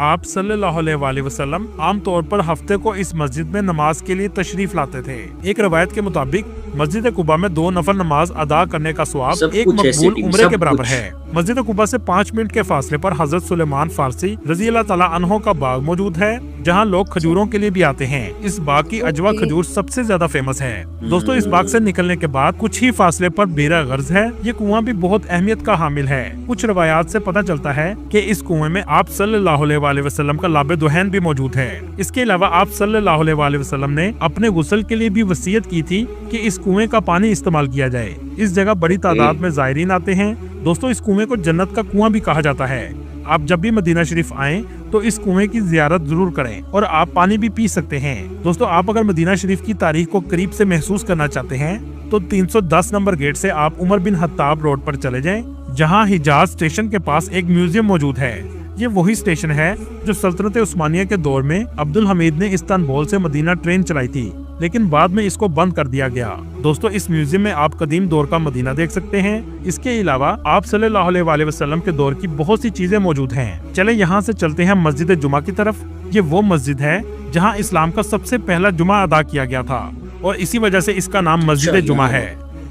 आप सल्लल्लाहु अलैहि वसल्लम आमतौर पर हफ्ते को इस मस्जिद में नमाज के लिए तशरीफ लाते थे। एक रवायत के मुताबिक मस्जिद कुबा में 2 नफल नमाज अदा करने का सवाब एक मकबूल उम्रे के बराबर है। मस्जिद कुबा से 5 मिनट के फासले पर हजरत सुलेमान फारसी रजी अल्लाह ताला अन्हो का बाग मौजूद है, जहाँ लोग खजूरों के लिए भी आते हैं। इस बाग की अजवा खजूर सबसे ज्यादा फेमस है। दोस्तों, इस बाग से निकलने के बाद कुछ ही फासले पर बेरा गर्ज है। ये कुआं भी बहुत अहमियत का हामिल है। कुछ रवायात से पता चलता है कि इस कुएं में आप सल्लल्लाहु अलैहि वसल्लम का लाबे दुहैन भी मौजूद है। इसके अलावा आप सल्लल्लाहु अलैहि वसल्लम ने अपने गुस्ल के लिए भी वसीयत की थी कि इस कुएं का पानी इस्तेमाल किया जाए। इस जगह बड़ी तादाद में ज़ायरीन आते हैं। दोस्तों, इस कुएं को जन्नत का कुआं भी कहा जाता है। आप जब भी मदीना शरीफ आएं तो इस कुएं की जियारत जरूर करें और आप पानी भी पी सकते हैं। दोस्तों, आप अगर मदीना शरीफ की तारीख को करीब से महसूस करना चाहते हैं तो 310 नंबर गेट से आप उमर बिन खत्ताब रोड पर चले जाएं, जहां हिजाज स्टेशन के पास एक म्यूजियम मौजूद है। ये वही स्टेशन है जो सल्तनत उस्मानिया के दौर में अब्दुल हमीद ने इस्तांबुल से मदीना ट्रेन चलाई थी, लेकिन बाद में इसको बंद कर दिया गया। दोस्तों, इस म्यूजियम में आप कदीम दौर का मदीना देख सकते हैं। इसके अलावा आप सल्लल्लाहु अलैहि वसल्लम के दौर की बहुत सी चीजें मौजूद हैं। चले यहाँ से चलते हैं मस्जिद जुमा की तरफ। ये वो मस्जिद है जहाँ इस्लाम का सबसे पहला जुमा अदा किया गया था और इसी वजह से इसका नाम मस्जिद जुमा है।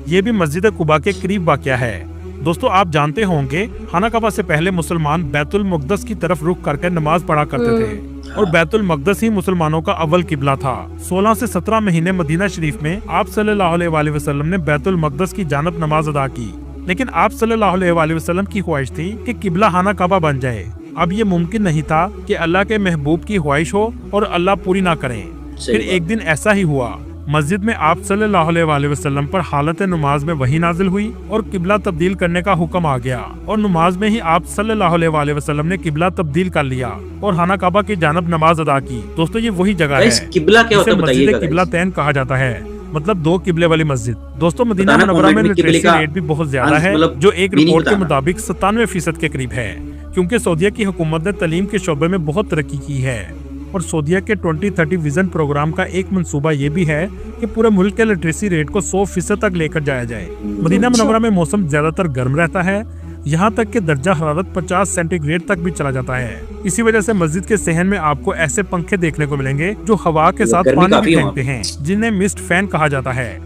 ये भी मस्जिद कुबा के करीब वाक़या है। दोस्तों, आप जानते होंगे खाना काबा से पहले मुसलमान बैतुल मुक़द्दस की तरफ रुख करके नमाज पढ़ा करते थे और बैतुल मुक़द्दस ही मुसलमानों का अव्वल किबला था। 16 से 17 महीने मदीना शरीफ में आप सल्लल्लाहु अलैहि वसल्लम ने बैतुल मुक़द्दस की जानब नमाज अदा की, लेकिन आप सल्लल्लाहु अलैहि वसल्लम की ख्वाहिश थी कि किबला खाना काबा बन जाए। अब ये मुमकिन नहीं था कि अल्लाह के महबूब की ख्वाहिश हो और अल्लाह पूरी ना करें। फिर एक दिन ऐसा ही हुआ। मस्जिद में आप सल्लल्लाहु अलैहि वसल्लम पर हालत नमाज में वही नाजिल हुई और किबला तब्दील करने का हुक्म आ गया और नमाज में ही आप सल्लल्लाहु अलैहि वसल्लम ने किबला तब्दील कर लिया और खाना काबा की जानब नमाज अदा की। दोस्तों, ये वही जगह है जिसे मस्जिद किबला तैन कहा जाता है, मतलब 2 किबले वाली मस्जिद। दोस्तों, मदीना मुनव्वरा में लिटरेसी रेट भी बहुत ज्यादा है, जो एक रिपोर्ट के मुताबिक 97% के करीब है, क्योंकि सऊदीया की हुकूमत ने तालीम के शोबे में बहुत तरक्की की है और सऊदीया के 2030 विजन प्रोग्राम का एक मंसूबा ये भी है कि पूरे मुल्क के लिटरेसी रेट को 100% तक लेकर जाया जाए। मदीना मुनव्वरा में मौसम ज्यादातर गर्म रहता है, यहाँ तक कि दर्जा हरारत 50 सेंटीग्रेड तक भी चला जाता है। इसी वजह से मस्जिद के सहन में आपको ऐसे पंखे देखने को मिलेंगे जो हवा के साथ पानी भी फेंकते हैं, जिन्हें मिस्ट फैन कहा जाता है।